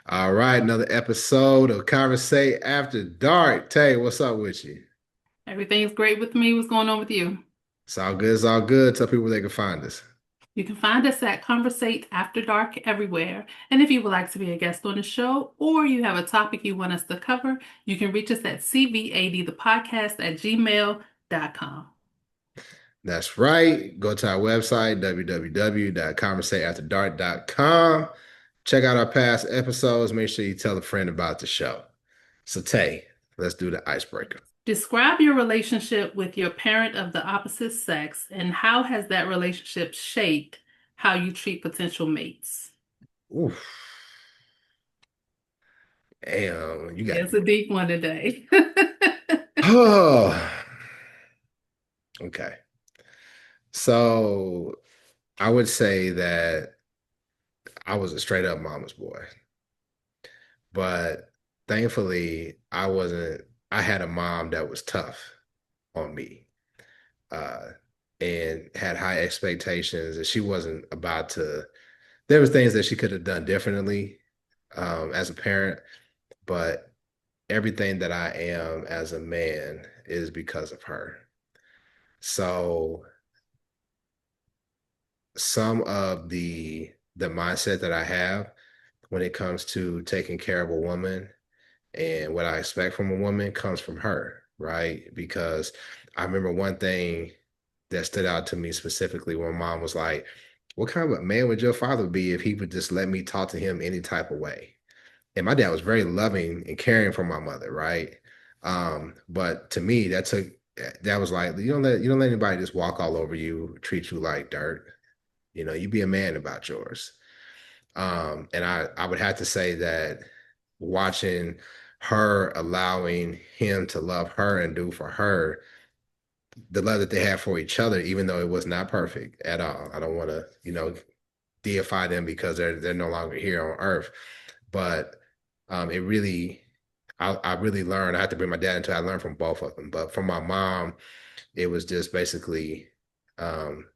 All right, another episode of Conversate After Dark. Tay, what's up with you? Everything's great with me. What's going on with you? It's all good. It's all good. Tell people where they can find us. You can find us at Conversate After Dark everywhere. And if you would like to be a guest on the show or you have a topic you want us to cover, you can reach us at CVAD, the podcast at gmail.com. That's right. Go to our website, www.conversateafterdark.com. Check out our past episodes. Make sure you tell a friend about the show. So, Tay, let's do the icebreaker. Describe your relationship with your parent of the opposite sex and how has that relationship shaped how you treat potential mates? Oof. Damn, you Yeah, got it's a deep one today. Oh, okay. So I would say that I was a straight up mama's boy. But thankfully, I had a mom that was tough on me, uh, and had high expectations, and she wasn't about to, there was things that she could have done differently, as a parent, but everything that I am as a man is because of her. So some of the mindset that I have when it comes to taking care of a woman and what I expect from a woman comes from her, right? Because I remember one thing that stood out to me specifically when mom was like, "What kind of a man would your father be if he would just let me talk to him any type of way?" And my dad was very loving and caring for my mother, right? But to me, that was like you don't let anybody just walk all over you, treat you like dirt. You be a man about yours. And I would have to say that watching her allowing him to love her and do for her the love that they have for each other, even though it was not perfect at all. I don't want to, deify them because they're no longer here on earth. But it really I really learned, I had to bring my dad into it. I learned from both of them. But from my mom, it was just basically um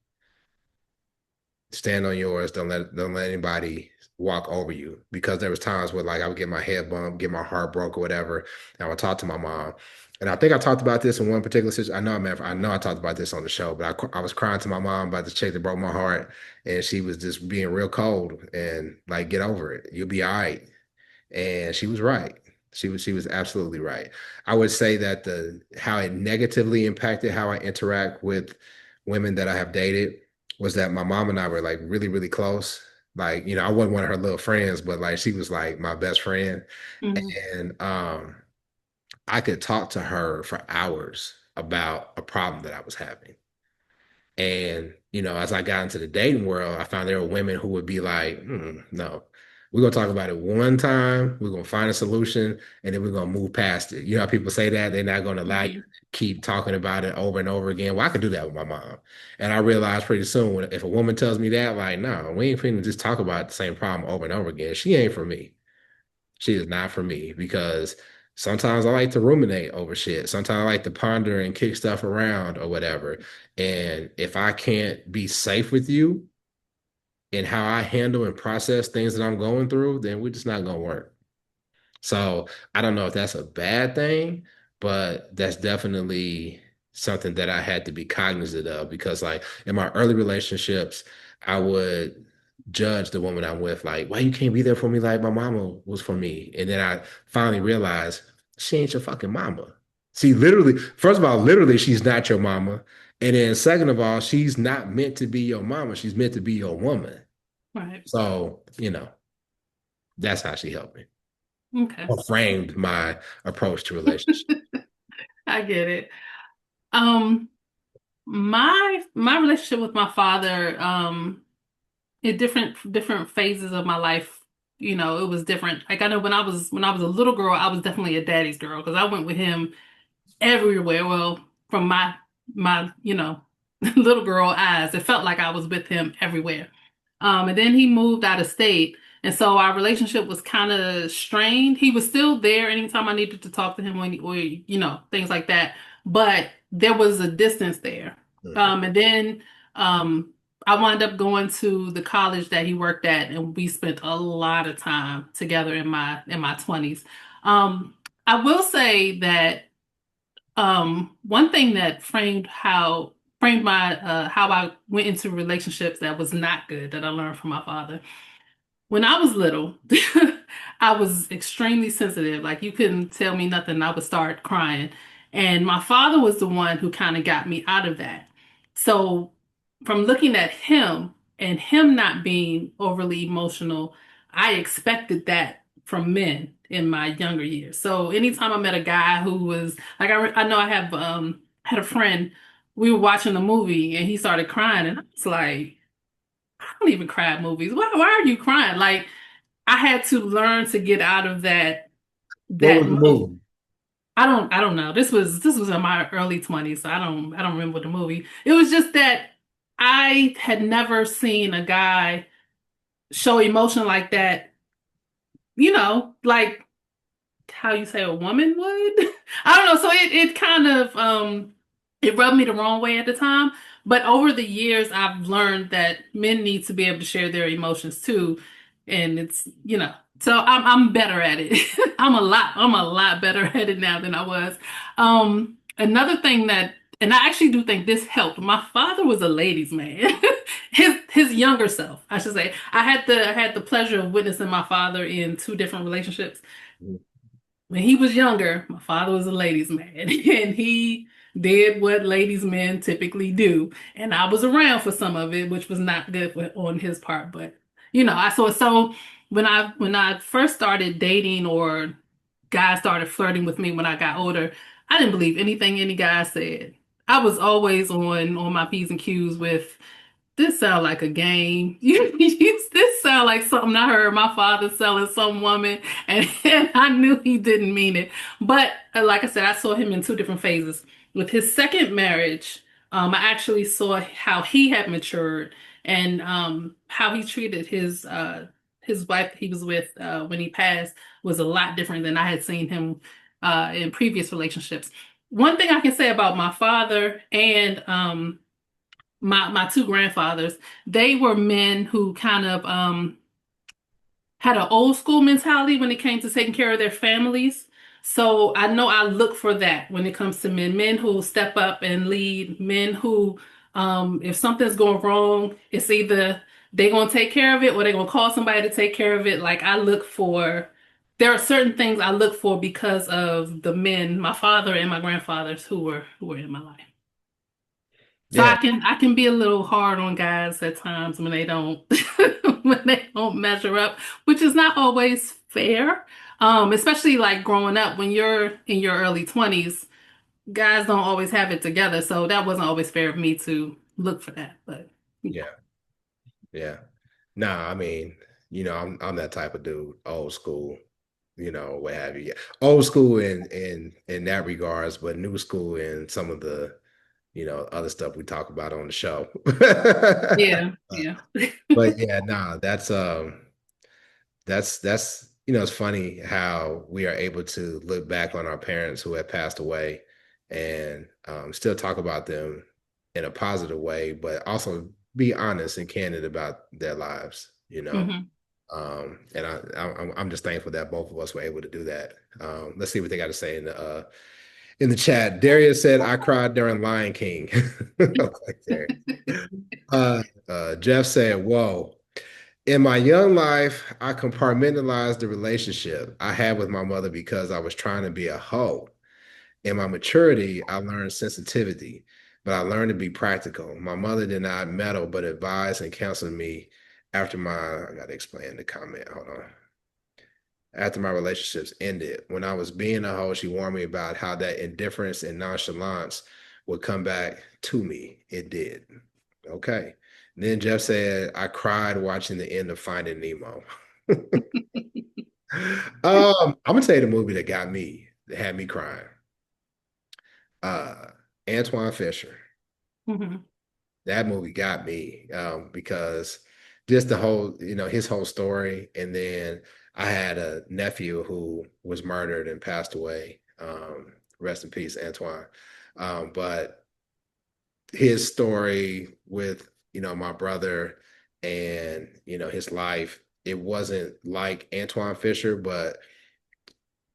stand on yours. Don't let anybody walk over you. Because there was times where like I would get my head bumped, get my heart broke or whatever, and I would talk to my mom. And I think I talked about this in one particular situation. I know I talked about this on the show, but I was crying to my mom about this chick that broke my heart, and she was just being real cold and like, get over it. You'll be all right. And she was right. She was absolutely right. I would say that the how it negatively impacted how I interact with women that I have dated was that my mom and I were like really, really close. Like, I wasn't one of her little friends, but like she was like my best friend. Mhm. And I could talk to her for hours about a problem that I was having. And, as I got into the dating world, I found there were women who would be like, no, we're going to talk about it one time. We're going to find a solution and then we're going to move past it. You know how people say that? They're not going to allow you to Mhm. keep talking about it over and over again. Well, I could do that with my mom. And I realized pretty soon if a woman tells me that, like, no, we ain't finna just talk about the same problem over and over again. She ain't for me. She is not for me because sometimes I like to ruminate over shit. Sometimes I like to ponder and kick stuff around or whatever. And if I can't be safe with you in how I handle and process things that I'm going through, then we're just not going to work. So I don't know if that's a bad thing, but that's definitely something that I had to be cognizant of because, like, in my early relationships, I would judge the woman I'm with, like, why you can't be there for me like my mama was for me? And then I finally realized she ain't your fucking mama. See, literally, first of all, literally, she's not your mama. And then second of all, she's not meant to be your mama. She's meant to be your woman. Right. So, that's how she helped me Okay. or framed my approach to relationships. I get it. Um, my relationship with my father, in different phases of my life, it was different. Like I know when I was a little girl, I was definitely a daddy's girl because I went with him everywhere. Well, from my little girl eyes, it felt like I was with him everywhere. And then he moved out of state, and so our relationship was kind of strained. He was still there anytime I needed to talk to him or things like that, but there was a distance there. Mhm. And then um I wound up going to the college that he worked at, and we spent a lot of time together in my 20s. Um, I will say that one thing that framed my how I went into relationships that was not good that I learned from my father. When I was little, I was extremely sensitive. Like you couldn't tell me nothing, I would start crying. And my father was the one who kind of got me out of that. So from looking at him and him not being overly emotional, I expected that from men in my younger years. So anytime I met a guy who was like, I know I have had a friend, we were watching a movie and he started crying, and I was like, I don't even cry at movies. Why are you crying? Like I had to learn to get out of What that was the mode. movie? I don't know. This was in my early 20s, so I don't remember the movie. It was just that I had never seen a guy show emotion like that, like how you say a woman would. I don't know. So it kind of it rubbed me the wrong way at the time. But over the years I've learned that men need to be able to share their emotions too. And so I'm better at it. I'm a lot better at it now than I was. Another thing that and I actually do think this helped. My father was a ladies' man. His younger self, I should say. I had the pleasure of witnessing my father in two different relationships. When he was younger, my father was a ladies' man, and he did what ladies' men typically do. And I was around for some of it, which was not good on his part. But I so when I first started dating or guys started flirting with me when I got older, I didn't believe anything any guy said. I was always on my P's and Q's with this sound like a game. This sound like something I heard my father selling some woman, and I knew he didn't mean it. But like I said, I saw him in two different phases. With his second marriage, I actually saw how he had matured and how he treated his wife he was with when he passed was a lot different than I had seen him in previous relationships. One thing I can say about my father and my two grandfathers, they were men who kind of had an old school mentality when it came to taking care of their families. So I know I look for that when it comes to men who step up and lead, men who, if something's going wrong, it's either they're going to take care of it or they're going to call somebody to take care of it. Like there are certain things I look for because of the men, my father and my grandfathers who were in my life. So Yeah, I can be a little hard on guys at times when they don't when they don't measure up, which is not always fair. Especially like growing up when you're in your early 20s, guys don't always have it together. So that wasn't always fair of me to look for that. But yeah, yeah. Nah, I mean, I'm that type of dude, old school, what have you. Yeah. Old school in that regards, but new school in some of the, other stuff we talk about on the show. yeah, yeah. But yeah, nah, that's it's funny how we are able to look back on our parents who have passed away and still talk about them in a positive way, but also be honest and candid about their lives. Hmm. And I'm just thankful that both of us were able to do that. Let's see what they got to say in the chat. Darius said, "I cried during Lion King." Okay, Darius. Jeff said, "Whoa." In my young life, I compartmentalized the relationship I had with my mother because I was trying to be a hoe. In my maturity, I learned sensitivity, but I learned to be practical. My mother did not meddle, but advised and counseled me I got to explain the comment. Hold on. After my relationships ended, when I was being a hoe, she warned me about how that indifference and nonchalance would come back to me. It did. Okay. Then Jeff said, I cried watching the end of Finding Nemo. I'm gonna tell you the movie that got me, that had me crying. Uh Antoine Fisher. Hmm. That movie got me because just the whole, his whole story. And then I had a nephew who was murdered and passed away. Rest in peace, Antoine. But his story with, my brother and, his life, it wasn't like Antoine Fisher, but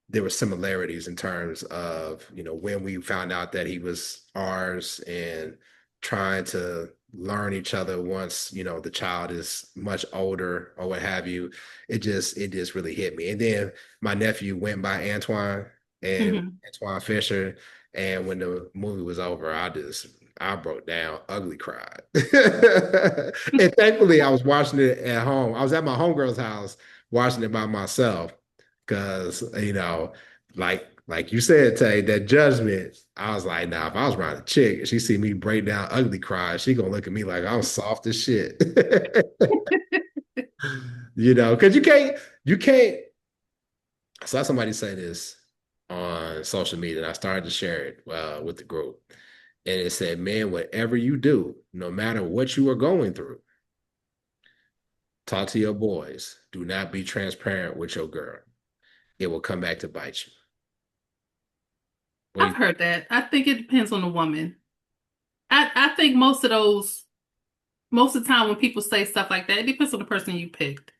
there were similarities in terms of, when we found out that he was ours and trying to learn each other once, the child is much older or what have you. It just really hit me. And then my nephew went by Antoine and Hmm. Antoine Fisher. And when the movie was over, I broke down, ugly cried. And thankfully I was watching it at home. I was at my homegirl's house watching it by myself. Because, like you said, Tay, that judgment, I was like, nah, if I was around a chick and she see me break down ugly cry, she gonna look at me like I'm soft as shit. Because you can't. I saw somebody say this on social media, and I started to share it with the group. And it said, man, whatever you do, no matter what you are going through, talk to your boys. Do not be transparent with your girl. It will come back to bite you. What do I've you heard that. I think it depends on the woman. I think most of the time when people say stuff like that, it depends on the person you picked.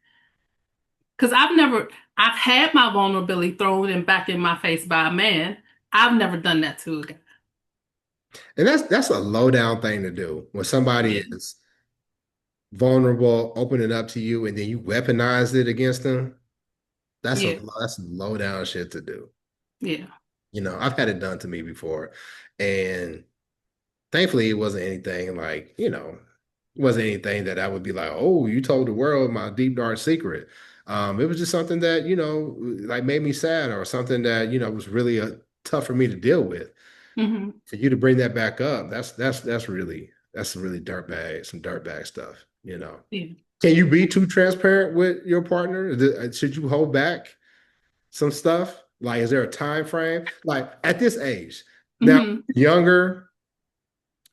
Because I've had my vulnerability thrown in back in my face by a man. I've never done that to a guy. And that's a low down thing to do when somebody Yeah, is vulnerable, opening up to you, and then you weaponize it against them. That's a yeah, that's some low down shit to do. yeah. I've had it done to me before, and thankfully it wasn't anything like it wasn't anything that I would be like, oh, you told the world my deep dark secret. It was just something that like made me sad or something that was really tough for me to deal with. Hmm. For you to bring that back up, that's really dirtbag, some dirtbag stuff. Yeah. Can you be too transparent with your partner? Should you hold back some stuff? Like, is there a time frame? Like at this age, now Hmm. younger,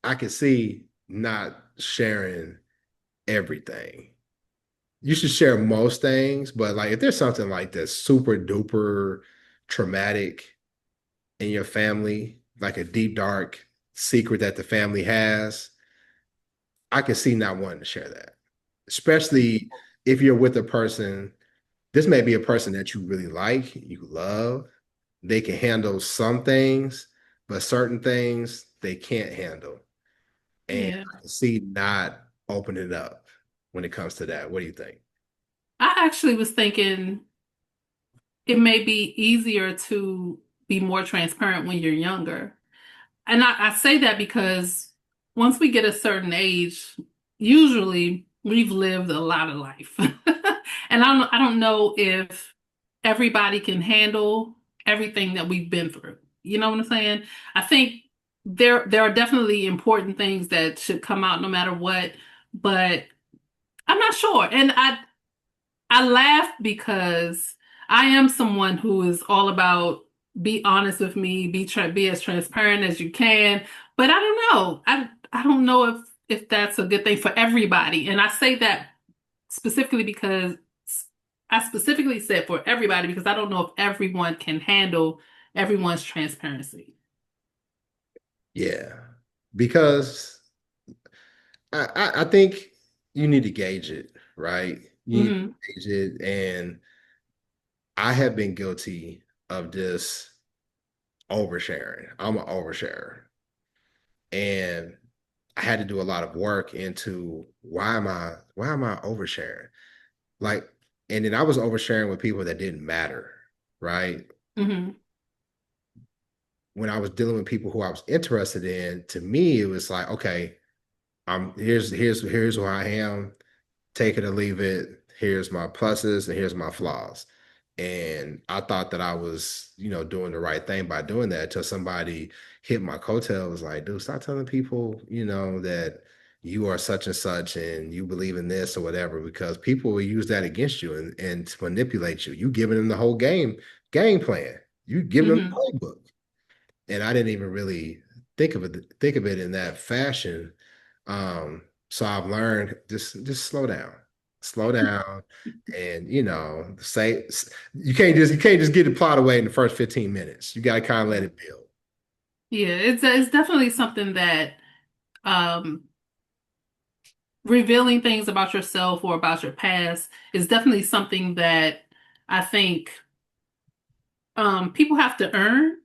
I can see not sharing everything. You should share most things, but like if there's something like this super duper traumatic in your family, like a deep dark secret that the family has, I can see not wanting to share that, especially if you're with a person. This may be a person that you really like, you love. They can handle some things, but certain things they can't handle. And Yeah. I can see not opening it up when it comes to that. What do you think? I actually was thinking it may be easier to be more transparent when you're younger. And I say that because once we get a certain age, usually we've lived a lot of life. And I don't know if everybody can handle everything that we've been through. You know what I'm saying? I think there are definitely important things that should come out no matter what, but I'm not sure. And I laugh because I am someone who is all about be honest with me, be as transparent as you can. But I don't know. I don't know if that's a good thing for everybody. And I say that specifically because I specifically said for everybody because I don't know if everyone can handle everyone's transparency. Yeah, because I think you need to gauge it, right? You need Hmm. to gauge it, and I have been guilty of this oversharing. I'm an oversharer, and I had to do a lot of work into why am I oversharing? Like, and then I was oversharing with people that didn't matter, right? Hmm. When I was dealing with people who I was interested in, to me, it was like, okay, here's who I am. Take it or leave it. Here's my pluses and here's my flaws. And I thought that I was, doing the right thing by doing that until somebody hit my coattail, was like, dude, stop telling people, that you are such and such and you believe in this or whatever, because people will use that against you and to manipulate you. You giving them the whole game plan. You giving them Hmm. the playbook. And I didn't even really think of it in that fashion. So I've learned just slow down, and say you can't just get the plot away in the first 15 minutes. You got to kind of let it build. Yeah, it's definitely something that um revealing things about yourself or about your past is definitely something that I think people have to earn.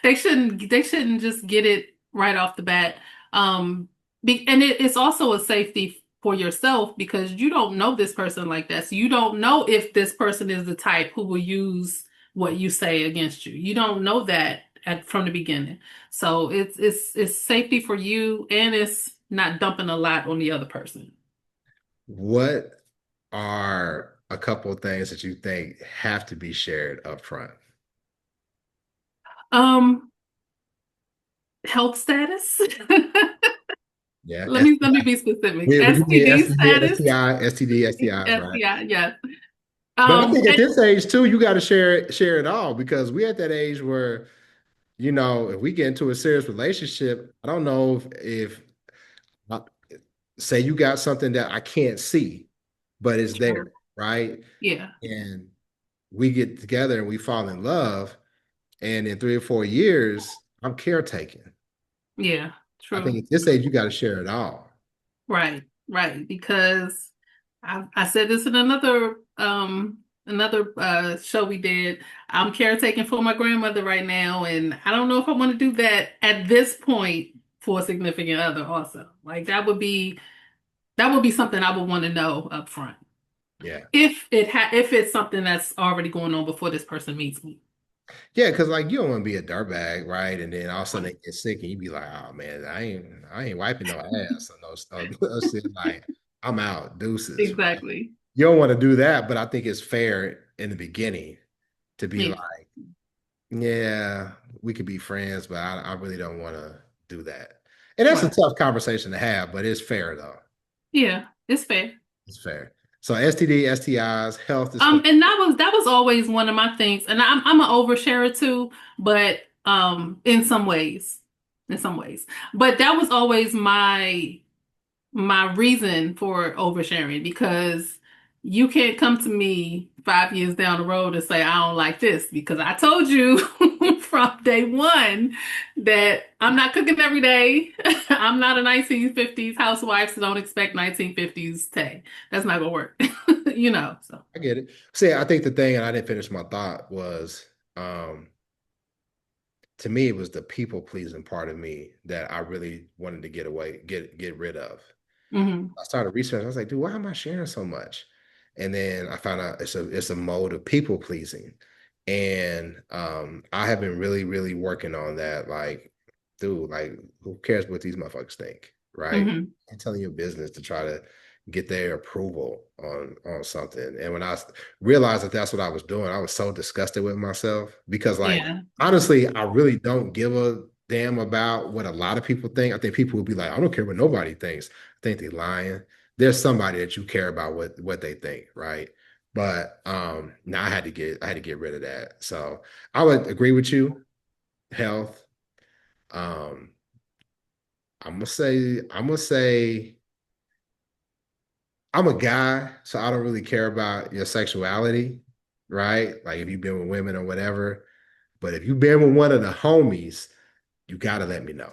They shouldn't just get it right off the bat. Um and it's also a safety for yourself because you don't know this person like that. So you don't know if this person is the type who will use what you say against you. You don't know that from the beginning. So it's safety for you and it's not dumping a lot on the other person. What are a couple of things that you think have to be shared up front? Um Health status. Yeah, Let me be specific. we can get STD STD, status. STI, STD, STIs, right? STI, yes. But I think at And this age too, you got to share it all because we at that age where, if we get into a serious relationship, I don't know if uh, say you got something that I can't see, but it's true. there, right? Yeah, And we get together and we fall in love, and in 3 or 4 years, I'm caretaking. yeah, I think true. at this age, you got to share it all. Right, right. Because I said this in another show we did. I'm caretaking for my grandmother right now, and I don't know if I want to do that at this point for a significant other also. Like that would be something I would want to know up front. Yeah. If it's something that's already going on before this person meets me. Yeah, because like you don't want to be a dirtbag, right? And then all of a sudden Right. they get sick and you be like, oh man, I ain't wiping no ass or no shit. Like I'm out, deuces, right? Exactly. You don't want to do that, but I think it's fair in the beginning to be Yeah. like, yeah, we could be friends, but I really don't want to do that. And that's a Right. tough conversation to have, but it's fair though. Yeah, it's fair. It's fair. So STD, STIs, health disclosure. And that was always one of my things, and I'm an oversharer too, but in some ways, but that was always my reason for oversharing because you can't come to me 5 years down the road and say I don't like this because I told you from day one that I'm not cooking every day. I'm not a 1950s housewife, so don't expect 1950s Tay. That's not gonna work, So I get it. See, I think the thing, and I didn't finish my thought, was to me, it was the people pleasing part of me that I really wanted to get rid of. hmm I started researching. I was like, dude, why am I sharing so much? And then I found out it's a mode of people pleasing. And I have been really, really working on that. Like, dude, like, who cares what these motherfuckers think, right? hmm I'm telling your business to try to get their approval on something. And when realized that that's what I was doing, I was so disgusted with myself because, like, Yeah. honestly, I really don't give a damn about what a lot of people think. I think people will be like, I don't care what nobody thinks. I think they're lying. There's somebody that you care about what they think, right? But now I had to get rid of that. So I would agree with you. Health. Um, I'm gonna say I'm a guy, so I don't really care about your sexuality, right? Like if you've been with women or whatever. But if you've been with one of the homies, you gotta let me know.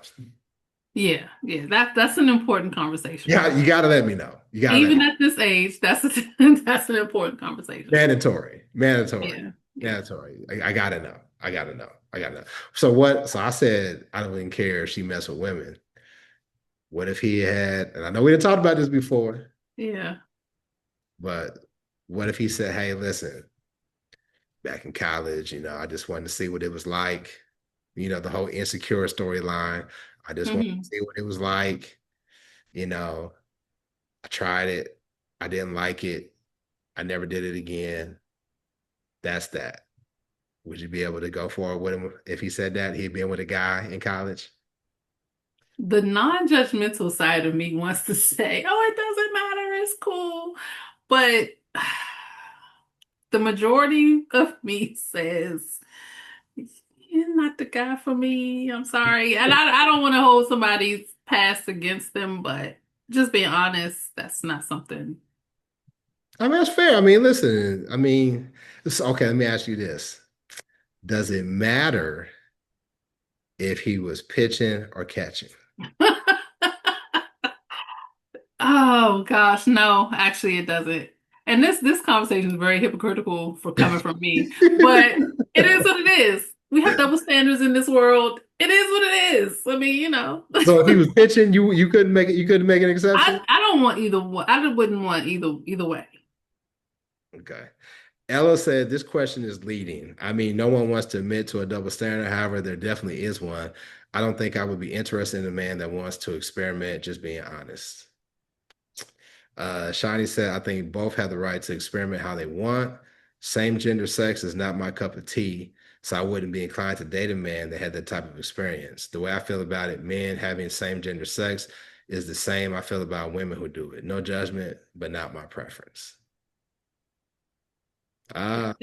Yeah, yeah. That's an important conversation. Yeah, you gotta let me know. You gotta let Even me at this age, that's an important conversation. Mandatory, mandatory, Yeah, yeah. mandatory. I gotta know. I gotta know. I gotta know. So what? So I said I don't even care if she mess with women. What if he had? And I know we didn't talk about this before, Yeah. but what if he said, "Hey, listen, back in college, I just wanted to see what it was like. The whole insecure storyline. I just wanted to hmm see what it was like. You know, I tried it. I didn't like it. I never did it again. That's that." Would you be able to go forward with him if he said that he'd been with a guy in college? The non-judgmental side of me wants to say, "Oh, it doesn't matter. It's cool." But the majority of me says, "You're not the guy for me. I'm sorry." And I don't want to hold somebody's past against them, but just being honest, that's not something. I mean, that's fair. I mean, listen, I mean, okay, let me ask you this. Does it matter if he was pitching or catching? Oh gosh, no, actually it doesn't. And this conversation is very hypocritical for coming from me, but it is what it is. We have double standards in this world. It is what it is. I mean, So if he was pitching, you couldn't make it. You couldn't make an exception. I don't want either one. I wouldn't want either way. Okay. Ella said this question is leading. I mean, no one wants to admit to a double standard. However, there definitely is one. I don't think I would be interested in a man that wants to experiment, just being honest. Shani said, I think both have the right to experiment how they want. Same gender sex is not my cup of tea, so I wouldn't be inclined to date a man that had that type of experience. The way I feel about it, men having same gender sex is the same I feel about women who do it. No judgment, but not my preference. Uh,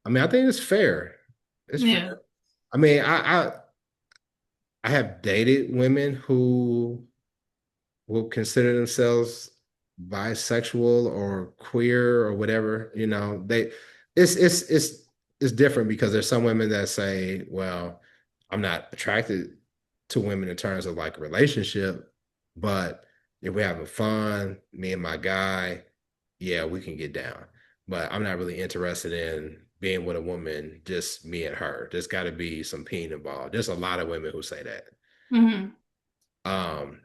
I mean, I think it's fair. It's fair. Yeah. I mean, I have dated women who will consider themselves bisexual or queer or whatever, it's different because there's some women that say, well, I'm not attracted to women in terms of like a relationship, but if we're having fun, me and my guy, yeah, we can get down. But I'm not really interested in being with a woman, just me and her. There's got to be some peen involved. There's a lot of women who say that. Hmm. Um,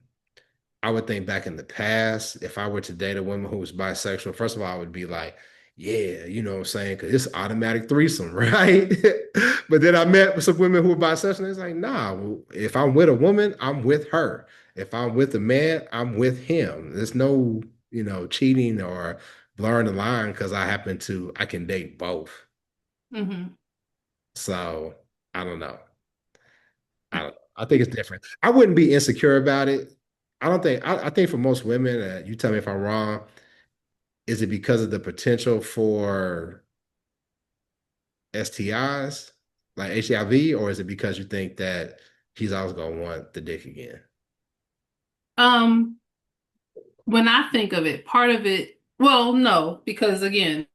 I would think back in the past, if I were to date a woman who was bisexual, first of all, I would be like, yeah, you know what I'm saying? Because it's automatic threesome, right? But then I met some women who were bisexual, and it's like, nah, well, if I'm with a woman, I'm with her. If I'm with a man, I'm with him. There's no, cheating or blurring the line because I can date both. Hmm. So I don't know. I don't know. I think it's different. I wouldn't be insecure about it. I think for most women, you tell me if I'm wrong, is it because of the potential for STIs, like HIV, or is it because you think that he's always gonna want the dick again? Um, when I think of it, part of it, well, no, because again,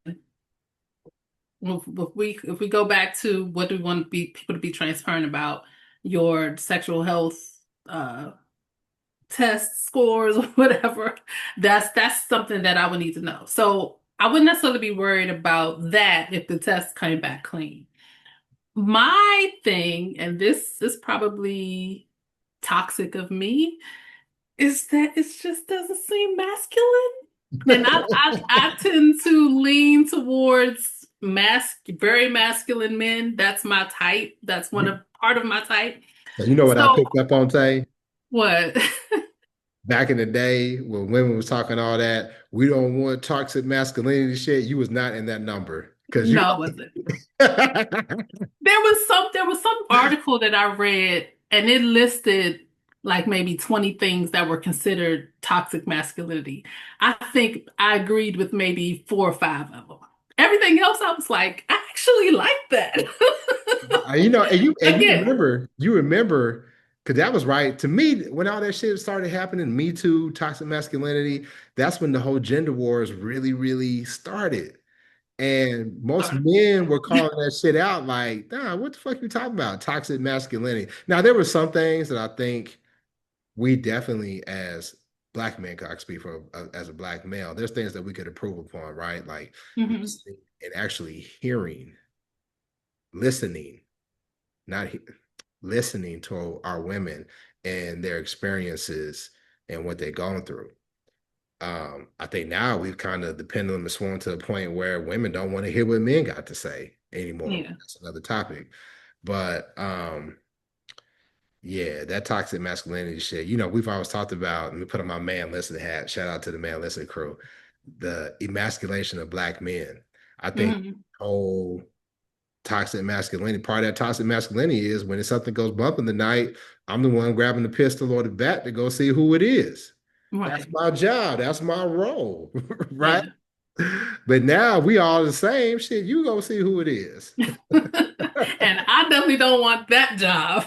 if we go back to what do we want to be people to be transparent about your sexual health uh test scores or whatever, that's something that I would need to know. So I wouldn't necessarily be worried about that if the test came back clean. My thing, and this is probably toxic of me, is that it just doesn't seem masculine. And I tend to lean towards very masculine men. That's my type. That's one of part of my type. So you know what I So picked up on, Tay? what? Back in the day when women was talking all that, we don't want toxic masculinity shit. You was not in that number because you. No, it wasn't. There was some article that I read and it listed like maybe 20 things that were considered toxic masculinity. I think I agreed with maybe four or five of them. Everything else I was like, I actually like that. And you Again, remember because that was right to me when all that shit started happening. Me Too, toxic masculinity. That's when the whole gender wars really, really started. And most men were calling that shit out like, nah, what the fuck you talking about? Toxic masculinity. Now, there were some things that I think we definitely, as black men, 'cause I speak for as a black male, there's things that we could improve upon, right? Like mhm, listening and actually listening, not listening to our women and their experiences and what they're going through. I think now we've kind of the pendulum has swung to the point where women don't want to hear what men got to say anymore. yeah. That's another topic. But yeah, that toxic masculinity shit. We've always talked about, let me put on my man listen hat, shout out to the man listen crew, the emasculation of black men. I think Mhm, whole toxic masculinity, part of that toxic masculinity is when something goes bump in the night, I'm the one grabbing the pistol or the bat to go see who it is. That's right. my job. That's my role, right? Yeah. But now we all the same shit. You go see who it is. And I definitely don't want that job.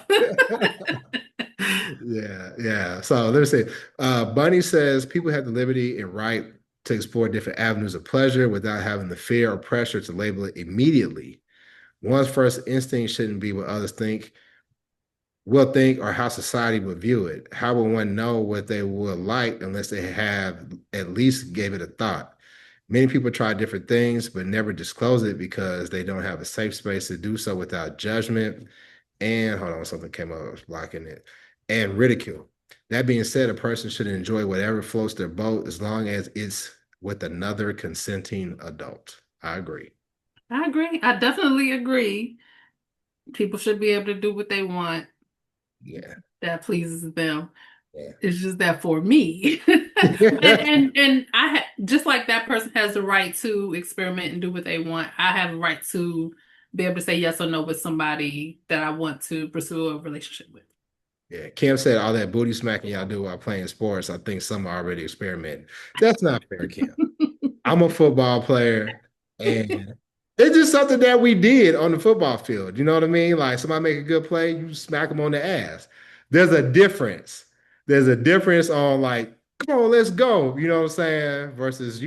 Yeah, yeah. So let me say, Bunny says people have the liberty and right to explore different avenues of pleasure without having the fear or pressure to label it immediately. One's first instinct shouldn't be what others think will think or how society would view it. How will one know what they would like unless they have at least gave it a thought? Many people try different things but never disclose it because they don't have a safe space to do so without judgment. And hold on, something came up, I was blocking it. And ridicule. That being said, a person should enjoy whatever floats their boat as long as it's with another consenting adult. I agree. I agree. I definitely agree. People should be able to do what they want Yeah. that pleases them. Yeah. It's just that for me. And I just like that person has the right to experiment and do what they want. I have a right to be able to say yes or no with somebody that I want to pursue a relationship with. Yeah. Kim said all that booty smacking y'all do while playing sports. I think some are already experimenting. That's not fair, Kim. I'm a football player, and it's just something that we did on the football field. You know what I mean? Like somebody make a good play, you smack them on the ass. There's a difference. There's a difference on like, come on, let's go. You know what I'm saying? Versus,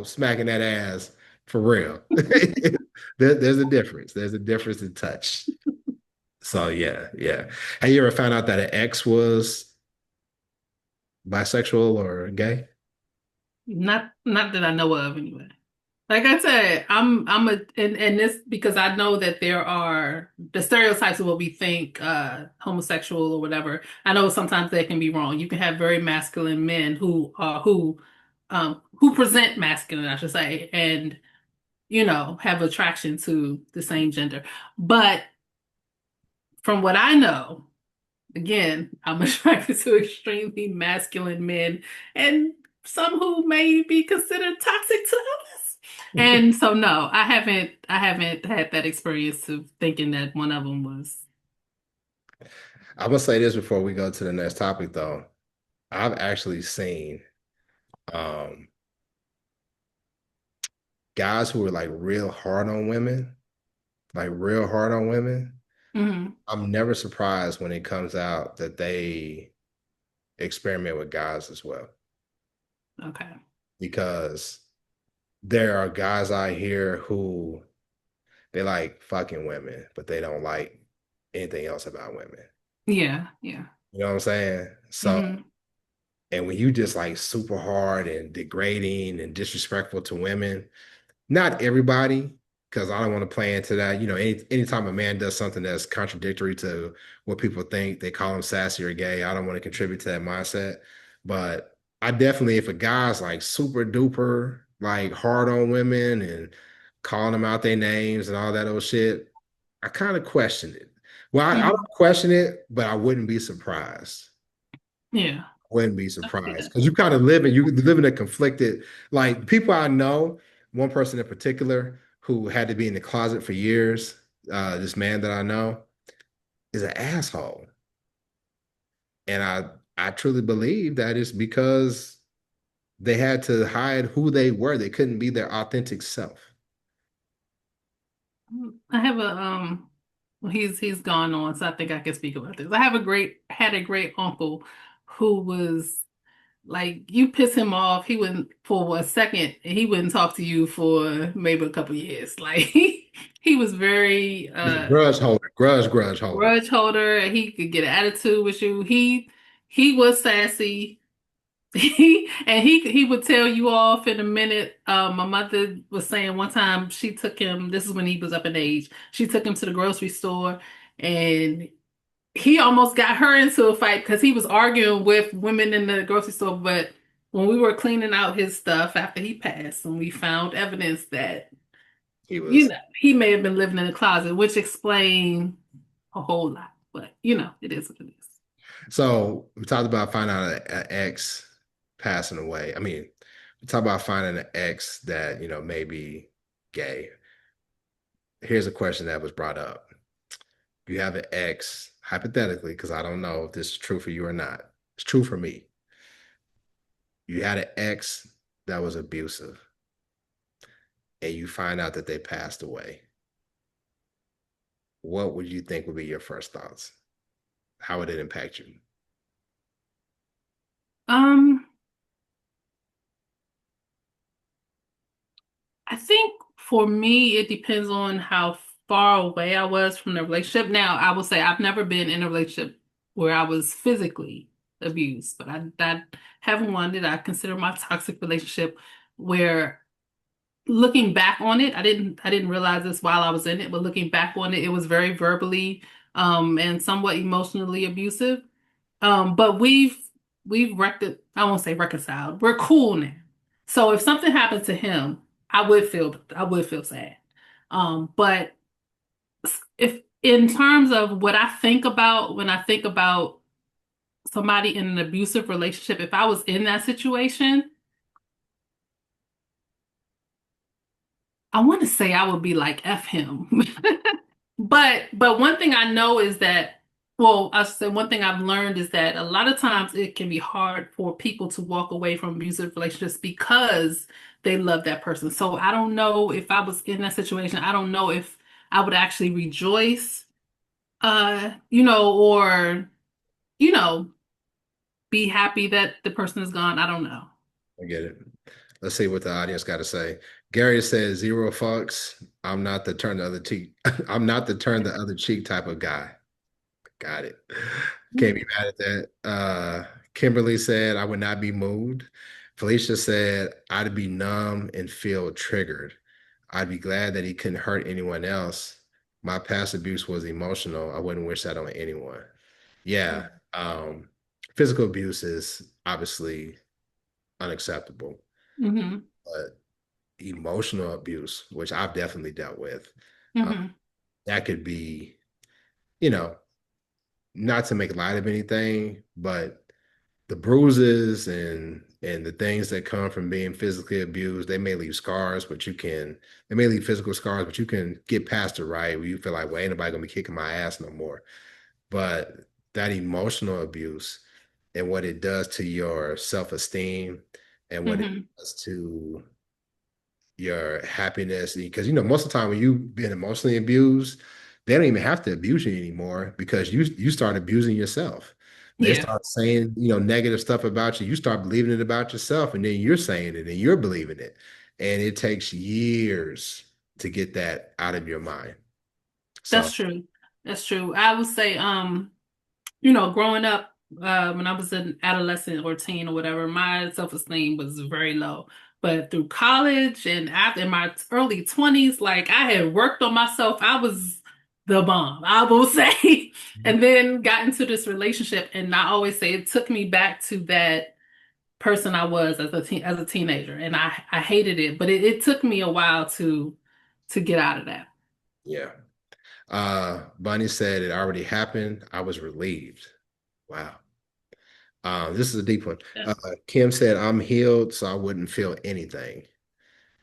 smacking that ass for real. There's a difference. There's a difference in touch. So yeah, yeah. Have you ever found out that an ex was bisexual or gay? Not that I know of anyway. Like I said, I'm a and this because I know that there are the stereotypes of what we think homosexual or whatever. I know sometimes they can be wrong. You can have very masculine men who present masculine, I should say, and have attraction to the same gender. But from what I know, again, I'm attracted to extremely masculine men and some who may be considered toxic to others. And so no, I haven't had that experience of thinking that one of them was. I'm gonna say this before we go to the next topic, though. I've actually seen um, guys who are like real hard on women, like real hard on women. Mhm. I'm never surprised when it comes out that they experiment with guys as well, Okay. because there are guys out here who they like fucking women, but they don't like anything else about women. Yeah, yeah. You know what I'm saying? So, Mhm. and when you just like super hard and degrading and disrespectful to women, not everybody, because I don't want to play into that. Anytime a man does something that's contradictory to what people think, they call him sassy or gay. I don't want to contribute to that mindset. But I definitely, if a guy's like super duper, like hard on women and calling them out their names and all that old shit, I kind of question it. Well, I Mhm. don't question it, but I wouldn't be surprised. Yeah. Wouldn't be I see surprised that. because you live in a conflicted, like people I know, one person in particular who had to be in the closet for years, this man that I know is an asshole. And I truly believe that is because they had to hide who they were. They couldn't be their authentic self. I have a well, he's gone on, so I think I can speak about this. I have a great had a great uncle who was like you piss him off, he wouldn't for a second, and he wouldn't talk to you for maybe a couple years. Like he was very He's a grudge holder, grudge holder. grudge holder, and he could get an attitude with you. He was sassy. He would tell you off in a minute. My mother was saying one time she took him, this is when he was up in age, she took him to the grocery store and he almost got her into a fight because he was arguing with women in the grocery store. But when we were cleaning out his stuff after he passed, and we found evidence that, He was he may have been living in the closet, which explained a whole lot. But, it is what it is. so we talked about finding out an ex passing away. I mean, we talked about finding an ex that, may be gay. Here's a question that was brought up. You have an ex, hypothetically, because I don't know if this is true for you or not. It's true for me. You had an ex that was abusive, and you find out that they passed away. What would you think would be your first thoughts? How would it impact you? Um, I think for me, it depends on how far away I was from the relationship. Now, I will say I've never been in a relationship where I was physically abused, but I haven't one that I consider my toxic relationship where looking back on it, I didn't realize this while I was in it, but looking back on it, it was very verbally and somewhat emotionally abusive. But we've I won't say reconciled. We're cool now. So if something happened to him, I would feel sad. But if in terms of what I think about when I think about somebody in an abusive relationship, if I was in that situation, I want to say I would be like F him. But one thing I know is that, well, I said one thing I've learned is that a lot of times it can be hard for people to walk away from abusive relationships because they love that person. So I don't know if I was in that situation, I don't know if I would actually rejoice, or, you know, be happy that the person is gone. I don't know. I get it. Let's see what the audience got to say. Gary says zero fucks. I'm not the turn the other cheek. I'm not the turn the other cheek type of guy. Got it. Can't be mad at that. Kimberly said I would not be moved. Felicia said I'd be numb and feel triggered. I'd be glad that he couldn't hurt anyone else. My past abuse was emotional. I wouldn't wish that on anyone. Yeah. Physical abuse is obviously unacceptable, Hmm. but emotional abuse, which I've definitely dealt with, uh, Hmm. that could be, you know, not to make light of anything, but the bruises and the things that come from being physically abused, they may leave scars, but they may leave physical scars, but you can get past it, right? Where you feel like, well, ain't nobody gonna be kicking my ass no more. But that emotional abuse and what it does to your self-esteem and what it Hmm. does to your happiness, because most of the time when you've been emotionally abused, they don't even have to abuse you anymore because you start abusing yourself. They Yeah, start saying negative stuff about you. You start believing it about yourself, and then you're saying it and you're believing it, and it takes years to get that out of your mind. So that's true. That's true. I would say, growing up, when I was an adolescent or teen or whatever, my self-esteem was very low. But through college and after in my early 20s, like I had worked on myself. I was the bomb, I will say. And then got into this relationship, and I always say it took me back to that person I was as a teenager, and I hated it. But it took me a while to get out of that. yeah. Bunny said it already happened. I was relieved. Wow. This is a deep one. Yes. Kim said, I'm healed, so I wouldn't feel anything.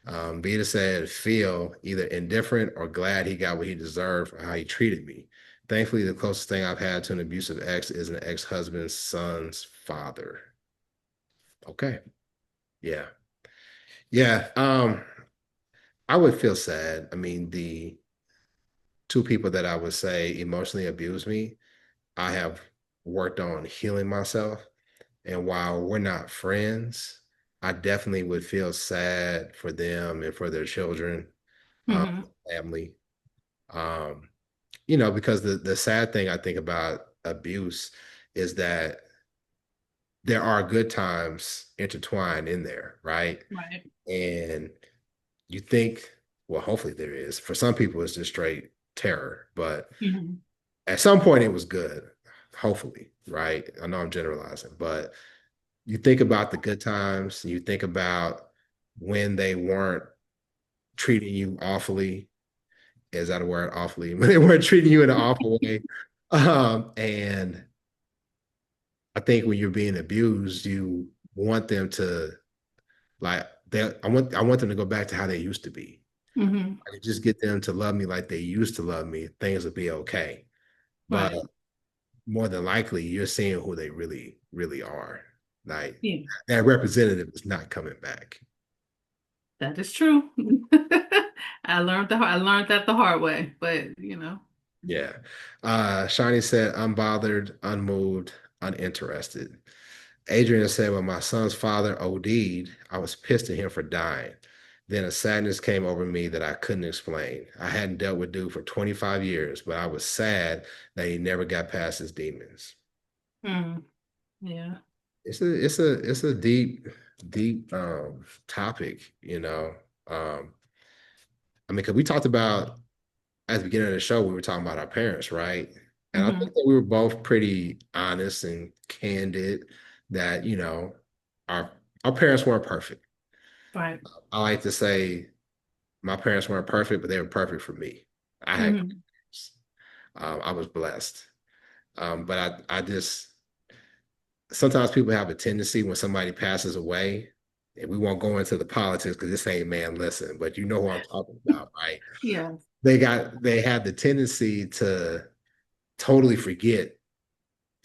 Vita said, feel either indifferent or glad he got what he deserved for how he treated me. Thankfully, the closest thing I've had to an abusive ex is an ex-husband's son's father. Okay. Yeah. Yeah. I would feel sad. I mean, the two people that I would say emotionally abused me, I have worked on healing myself. And while we're not friends, I definitely would feel sad for them and for their children, um, Hmm. family. Um, because the sad thing I think about abuse is that there are good times intertwined in there, right? Right. And you think, well, hopefully there is. For some people, it's just straight terror, but Hmm. at some point it was good, hopefully, right? I know I'm generalizing, but you think about the good times, you think about when they weren't treating you awfully. Is that a word? Awfully, when they weren't treating you in an awful way. And I think when you're being abused, you want them to like I want them to go back to how they used to be. Hmm. I could just get them to love me like they used to love me, things would be okay. But Right. more than likely, you're seeing who they really, really are. Like Yeah, that representative is not coming back. that is true. I learned that the hard way, but Yeah. Shani said, unbothered, unmoved, uninterested. Adrian said, when my son's father OD'd, I was pissed at him for dying. Then a sadness came over me that I couldn't explain. I hadn't dealt with dude for 25 years, but I was sad that he never got past his demons. Mm, yeah. It's a deep topic, you know. Um, I mean, because we talked about at the beginning of the show, we were talking about our parents, right? And I think Hmm. that we were both pretty honest and candid that, our our parents weren't perfect. Right. I like to say my parents weren't perfect, but they were perfect for me. I had Hmm. I was blessed. But I just sometimes people have a tendency when somebody passes away, and we won't go into the politics because this ain't man listen, but you know who I'm talking about, right? Yeah. They had the tendency to totally forget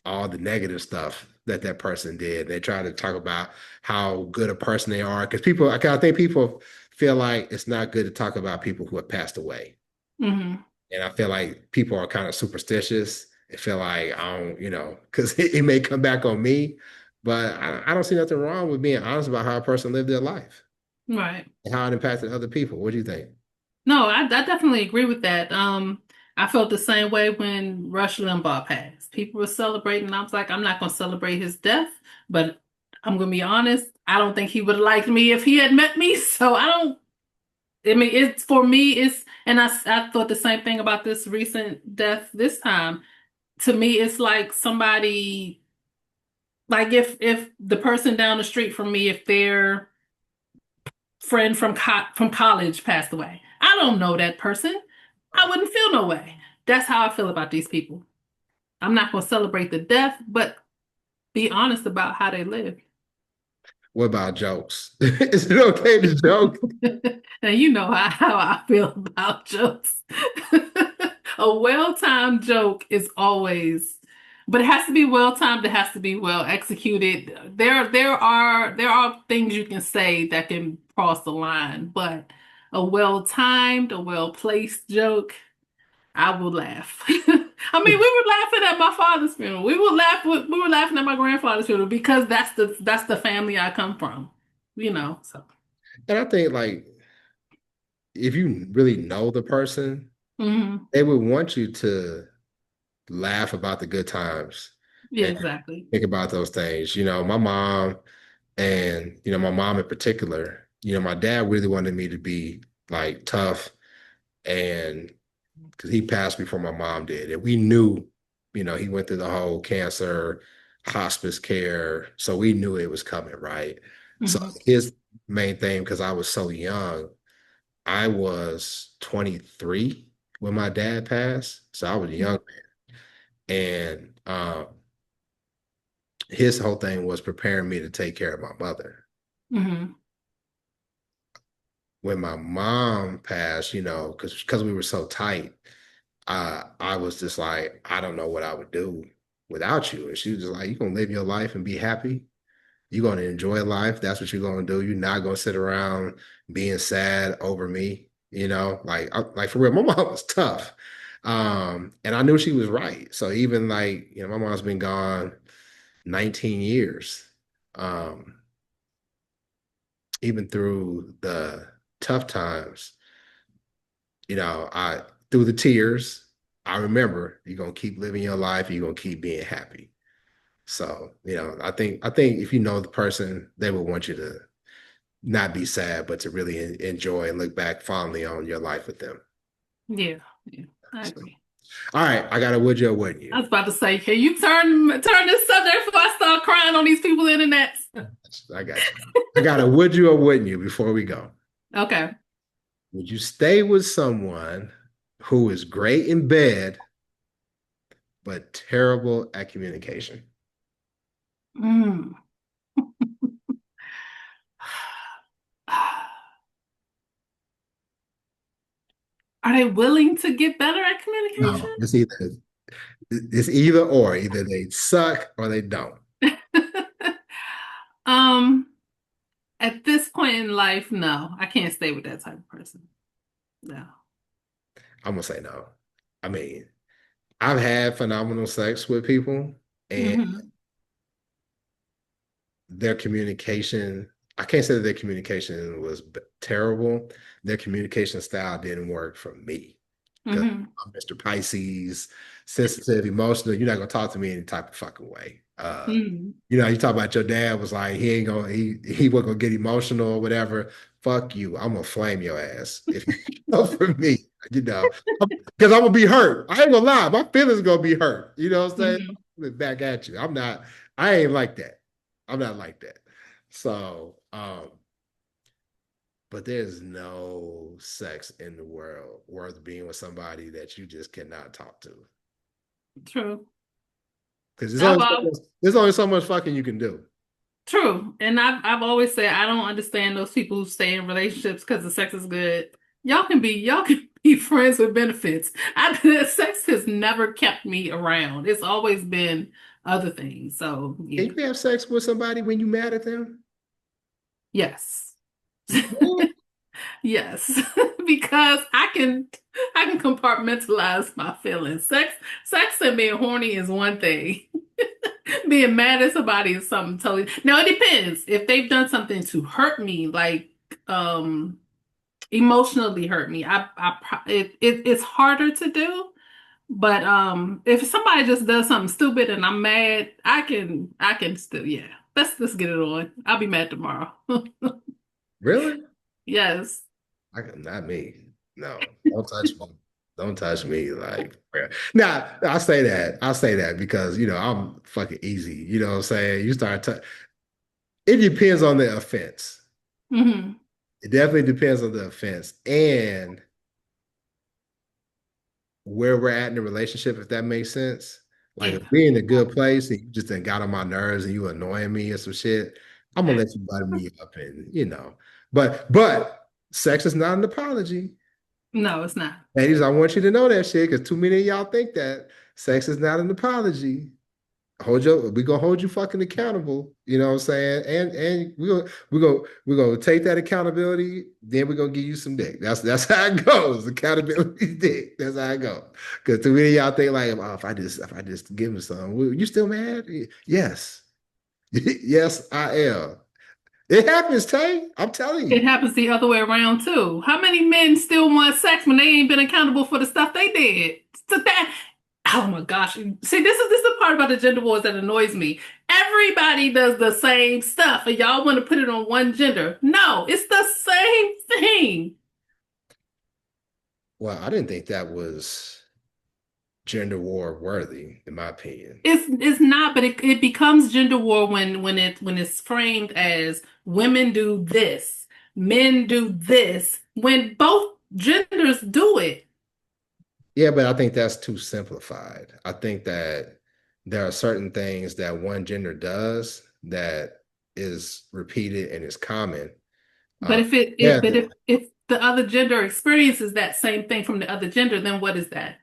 all the negative stuff that that person did. They try to talk about how good a person they are because I think people feel like it's not good to talk about people who have passed away. Hmm. And I feel like people are kind of superstitious and feel like I don't, because it may come back on me, but I don't see nothing wrong with being honest about how a person lived their life Right. and how it impacted other people. What do you think? No, I definitely agree with that. I felt the same way when Rush Limbaugh passed. People were celebrating, and I was like, I'm not going to celebrate his death, but I'm going to be honest. I don't think he would have liked me if he had met me. So I don't. I mean, it's for me. And I thought the same thing about this recent death this time. To me, it's like somebody, like if the person down the street from me, if their friend from college passed away, I don't know that person. I wouldn't feel no way. That's how I feel about these people. I'm not going to celebrate the death, but be honest about how they live. What about jokes? Is it okay to joke? Now you know how I feel about jokes. A well-timed joke is always, but it has to be well-timed. It has to be well executed. There are things you can say that can cross the line, but a well-timed, a well-placed joke, I will laugh. I mean, we were laughing at my father's funeral. We were laughing at my grandfather's funeral because that's the family I come from. So. And I think like if you really know the person, Hmm. they would want you to laugh about the good times Yeah, and exactly. think about those things. My mom and my mom in particular, my dad really wanted me to be like tough and because he passed before my mom did. And we knew, he went through the whole cancer, hospice care. So we knew it was coming, right? So Hmm. his main thing, because I was so young, I was 23 when my dad passed. So I was young. And his whole thing was preparing me to take care of my mother. Hmm. When my mom passed, because we were so tight, I was just like, I don't know what I would do without you. And she was just like, you're gonna live your life and be happy. You're gonna enjoy life. That's what you're gonna do. You're not gonna sit around being sad over me. Like for real, my mom was tough. And I knew she was right. So even like, my mom's been gone 19 years. Um, even through the tough times, I through the tears, I remember you're gonna keep living your life, you're gonna keep being happy. So, I think if you know the person, they will want you to not be sad, but to really enjoy and look back fondly on your life with them. Yeah, yeah, I So, agree. all right, I got a would you or wouldn't you? I was about to say, can you turn this subject before I start crying on these people internet? I got you. I got a would you or wouldn't you before we go. Okay. Would you stay with someone who is great in bed but terrible at communication? Mm. Are they willing to get better at No, communication? it's either or. Either they suck or they don't. Um, at this point in life, no, I can't stay with that type of person. No. I'm gonna say no. I mean, I've had phenomenal sex with people, and Hmm. their communication, I can't say that their communication was terrible. Their communication style didn't work for me. Hmm. I'm Mr. Pisces, sensitive, emotional. You're not gonna talk to me any type of fucking way. Hmm. You talk about your dad was like he wasn't gonna get emotional or whatever. Fuck you. I'm gonna flame your ass if you go for me, because I'm gonna be hurt. I ain't gonna lie, my feelings gonna be hurt. You know what I'm saying? Hmm. Back at you. I ain't like that. I'm not like that. So, but there's no sex in the world worth being with somebody that you just cannot talk to. True. Because I've al- there's only so much fucking you can do. True. And I've always said I don't understand those people who stay in relationships because the sex is good. Y'all can be friends with benefits. Sex has never kept me around. It's always been other things. So Can yeah. you have sex with somebody when you mad at them? Yes. You can. Yes. Because I can compartmentalize my feelings. Sex and being horny is one thing. Being mad at somebody is something totally. Now it depends. If they've done something to hurt me, like um emotionally hurt me, it's harder to do. But if somebody just does something stupid and I'm mad, I can still, yeah. Let's get it on. I'll be mad tomorrow. Really? Yes. Not me. No, don't touch me. Don't touch me. Like, yeah. Now, I say that because, I'm fucking easy. You know what I'm saying? It depends on the offense. Hmm. It definitely depends on the offense and where we're at in the relationship, if that makes sense. Like, if Yeah. we're in a good place and you just done got on my nerves and you annoying me or some shit, I'm gonna let you butter me up and. But sex is not an apology. No, it's not. Ladies, I want you to know that shit because too many of y'all think that sex is not an apology. We gonna hold you fucking accountable. You know what I'm saying? And we gonna take that accountability. Then we're gonna give you some dick. That's how it goes. Accountability dick. That's how it goes. Because too many of y'all think like, oh, if I just give him some, you still mad? Yes, yes, I am. It happens, Tay. I'm telling It you. happens the other way around too. How many men still want sex when they ain't been accountable for the stuff they did? So that, oh my gosh. See, this is the part about the gender wars that annoys me. Everybody does the same stuff, and y'all want to put it on one gender. No, it's the same thing. Well, I didn't think that was gender war worthy, in my opinion. It's not, but it becomes gender war when it's framed as women do this, men do this, when both genders do it. Yeah, but I think that's too simplified. I think that there are certain things that one gender does that is repeated and is common. But if it, Yeah, it but if the other gender experiences that same thing from the other gender, then what is that?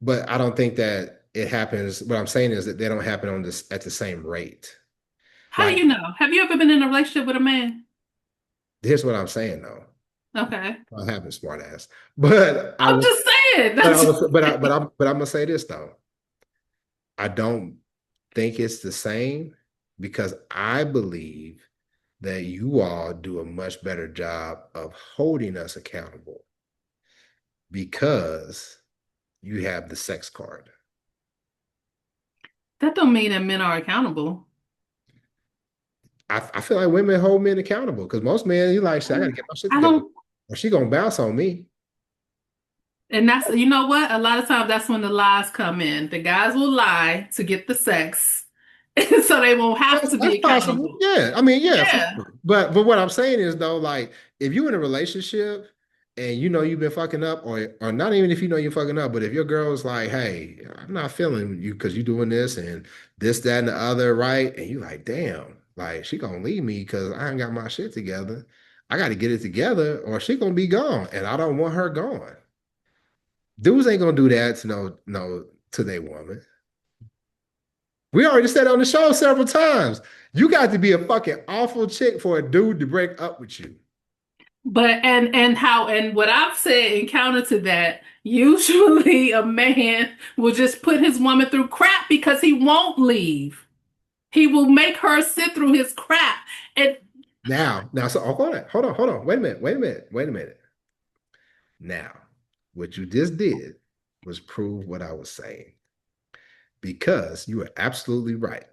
but I don't think that it happens. What I'm saying is that they don't happen on this at the same rate. How do Like, you know? Have you ever been in a relationship with a man? here's what I'm saying though. Okay. What happened, smart ass. But I I'm was, just saying. but I was, but I'm gonna say this though. I don't think it's the same because I believe that you all do a much better job of holding us accountable because you have the sex card. That don't mean that men are accountable. I feel like women hold men accountable because most men, you like, shit, I got to get my shit I together. don't, Or she gonna bounce on me. and that's, you know what? A lot of times that's when the lies come in. The guys will lie to get the sex, so they won't have to That's be possible. accountable. Yeah. I mean, yeah, for Yeah. sure. But what I'm saying is though, like if you're in a relationship and you know you've been fucking up, or not even if you know you're fucking up, but if your girl's like, hey, I'm not feeling you because you're doing this and this, that, and the other, right? And you like, damn, like she gonna leave me because I ain't got my shit together. I got to get it together, or she gonna be gone, and I don't want her gone. Dudes ain't gonna do that to no to their woman. We already said on the show several times. You got to be a fucking awful chick for a dude to break up with you. But and what I've said in counter to that, usually a man will just put his woman through crap because he won't leave. He will make her sit through his crap. And So hold on. Wait a minute. Now, what you just did was prove what I was saying because you are absolutely right.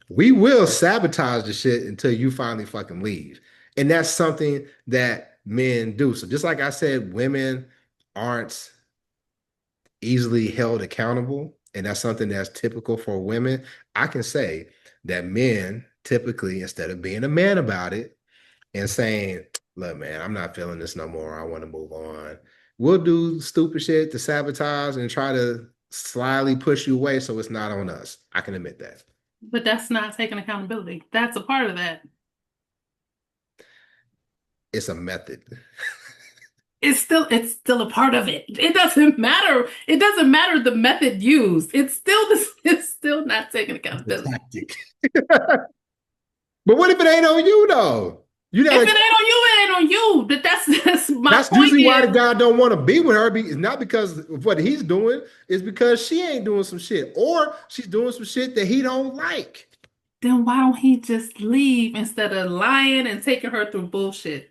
We will sabotage the shit until you finally fucking leave. And that's something that men do. So just like I said, women aren't easily held accountable, and that's something that's typical for women. I can say that men typically, instead of being a man about it and saying, look, man, I'm not feeling this no more, I want to move on, we'll do stupid shit to sabotage and try to slyly push you away so it's not on us. I can admit that. But that's not taking accountability. That's a part of that. It's a method. It's still a part of it. It doesn't matter. It doesn't matter the method used. It's still not taking The accountability. tactic. But what if it ain't on you though? You If gotta. it ain't on you, it ain't on you. But that's my That's point usually why the is, guy don't want to be with her. It's not because of what he's doing. It's because she ain't doing some shit, or she's doing some shit that he don't like. then why don't he just leave instead of lying and taking her through bullshit?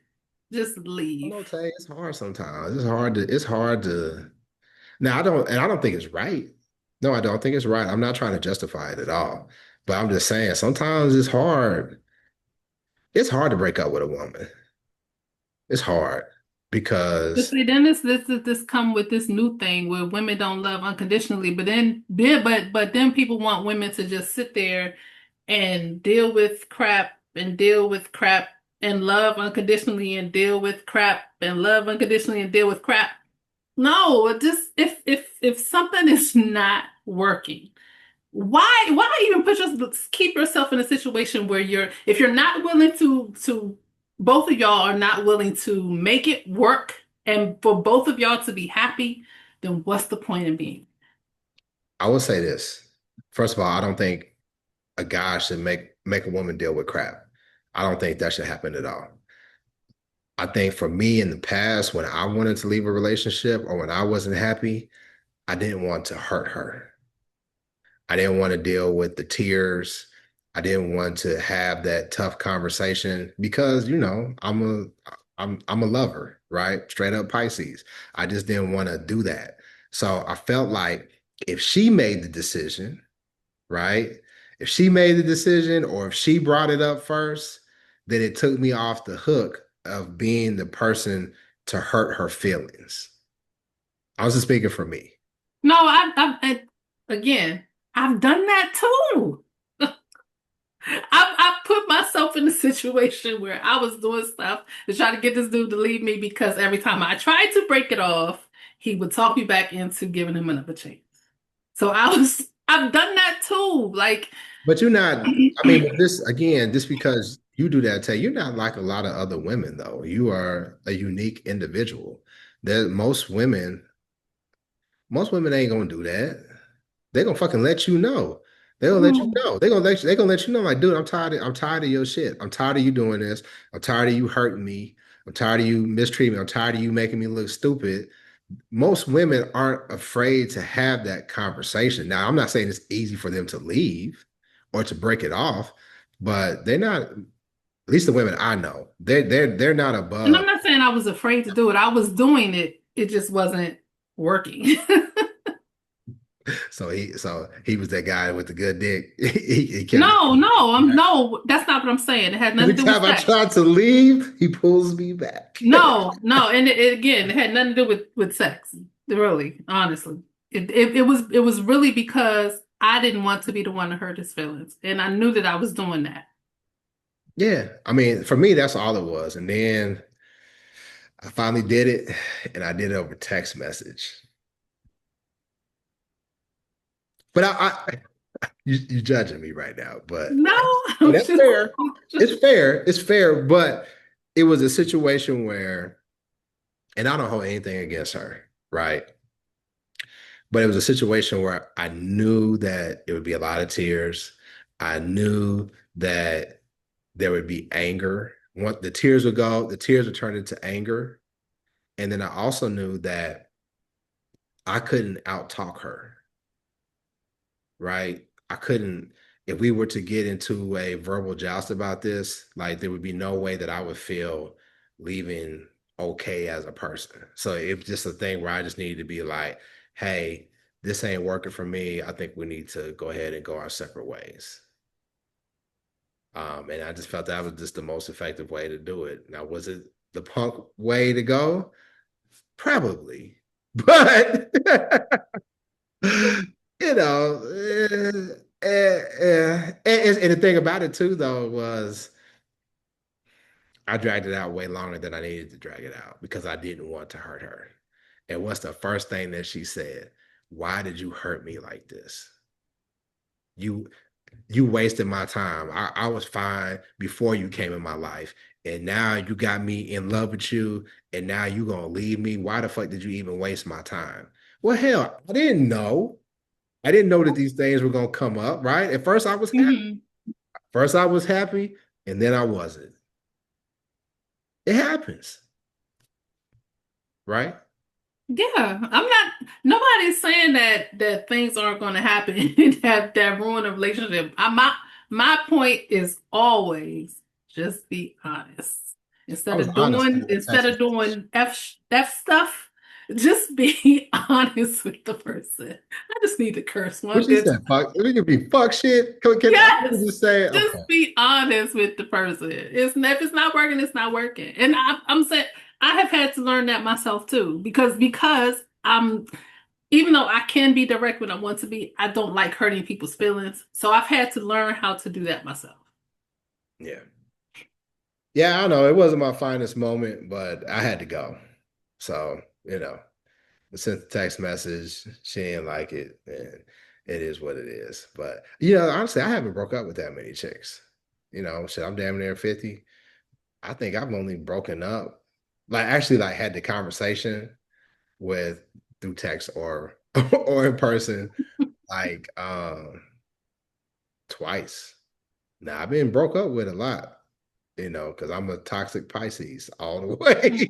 Just I leave. don't tell you, it's hard sometimes. It's hard to. It's hard to. Now I don't think it's right. No, I don't think it's right. I'm not trying to justify it at all. But I'm just saying sometimes it's hard. It's hard to break up with a woman. It's hard But because see, then this come with this new thing where women don't love unconditionally, but then people want women to just sit there and deal with crap and deal with crap and love unconditionally and deal with crap and love unconditionally and deal with crap. No, just if something is not working, why even put keep yourself in a situation where if you're not willing to both of y'all are not willing to make it work and for both of y'all to be happy, then what's the point in being? I will say this. First of all, I don't think a guy should make a woman deal with crap. I don't think that should happen at all. I think for me in the past, when I wanted to leave a relationship or when I wasn't happy, I didn't want to hurt her. I didn't want to deal with the tears. I didn't want to have that tough conversation because, I'm a lover, right? Straight up Pisces. I just didn't want to do that. So I felt like if she made the decision, right? If she made the decision or if she brought it up first, then it took me off the hook of being the person to hurt her feelings. I was just speaking for me. No, again, I've done that too. I've put myself in a situation where I was doing stuff to try to get this dude to leave me because every time I tried to break it off, he would talk me back into giving him another chance. So I've done that too. Like, But you're not, I mean, but this again, just because you do that, Tay, you're not like a lot of other women, though. You are a unique individual. That most women ain't gonna do that. They're gonna fucking let you know. They're gonna let you mm, know. They're gonna let you know, like, dude, I'm tired of your shit. I'm tired of you doing this. I'm tired of you hurting me. I'm tired of you mistreating me. I'm tired of you making me look stupid. Most women aren't afraid to have that conversation. Now, I'm not saying it's easy for them to leave or to break it off, but they're not, at least the women I know, they're not and above. I'm not saying I was afraid to do it. I was doing it. It just wasn't working. So he was that guy with the good dick. He kept No, no, no, that's not what I'm saying. It had every nothing to do with time I sex. try to leave, he pulls me back. No, no, and again, it had nothing to do with sex. Really, honestly, it was really because I didn't want to be the one to hurt his feelings, and I knew that I was doing that. Yeah, I mean, for me, that's all it was. And then I finally did it, and I did it over text message. But you judging me right now, but No, and I'm that's just, fair. It's fair. It's fair. But it was a situation where, and I don't hold anything against her, right? But it was a situation where I knew that it would be a lot of tears. I knew that there would be anger. Once the tears would go, the tears would turn into anger. And then I also knew that I couldn't outtalk her, right? I couldn't, if we were to get into a verbal joust about this, like there would be no way that I would feel leaving okay as a person. So it was just a thing where I just needed to be like, hey, this ain't working for me. I think we need to go ahead and go our separate ways. And I just felt that was just the most effective way to do it. Now, was it the punk way to go? Probably. But you know, and the thing about it too, though, was I dragged it out way longer than I needed to drag it out because I didn't want to hurt her. And what's the first thing that she said? Why did you hurt me like this? You you wasted my time. I was fine before you came in my life. And now you got me in love with you. And now you gonna leave me. Why the fuck did you even waste my time? Well, hell, I didn't know. I didn't know that these things were gonna come up, right? At first I was happy. Hmm. First I was happy, and then I wasn't. It happens, right? Yeah, I'm not. Nobody's saying that things aren't going to happen that ruin a relationship. My point is always just be honest. I was honest in the Instead text of message. doing F stuff, just be honest with the person. I just need to curse What one she good said, fuck, it could be fuck shit. I Yes, could just say, okay, just be honest with the person. If it's not working, it's not working. And I'm saying I have had to learn that myself too, because I'm even though I can be direct when I want to be, I don't like hurting people's feelings. So I've had to learn how to do that myself. yeah. Yeah, I know it wasn't my finest moment, but I had to go. So, I sent the text message. She didn't like it, and it is what it is. But honestly, I haven't broke up with that many chicks. Shit, I'm damn near 50. I think I've only broken up, like actually like had the conversation with through text or or in person, like twice. Now I've been broke up with a lot, because I'm a toxic Pisces all the way.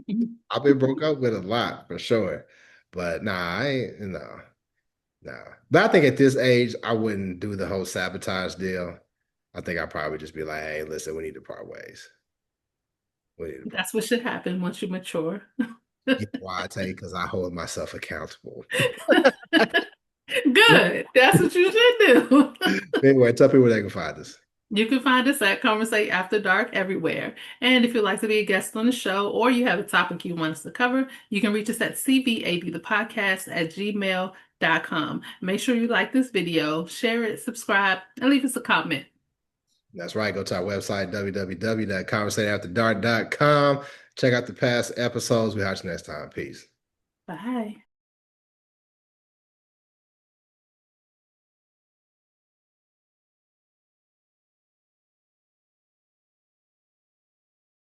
Mhm. I've been broke up with a lot for sure. But nah, I ain't no. No. But I think at this age, I wouldn't do the whole sabotage deal. I think I'd probably just be like, hey, listen, we need to part ways. We need to part. That's what should happen once you mature. You know why I take? Because I hold myself accountable. Good. That's what you should do. Anyway, tell people where they can find us. You can find us at ConVersate After Dark everywhere. And if you'd like to be a guest on the show or you have a topic you want us to cover, you can reach us at CVAD the podcast at gmail.com. Make sure you like this video, share it, subscribe, and leave us a comment. That's right. Go to our website, www.conversateafterdark.com. Check out the past episodes. We'll catch you next time. Peace. Bye.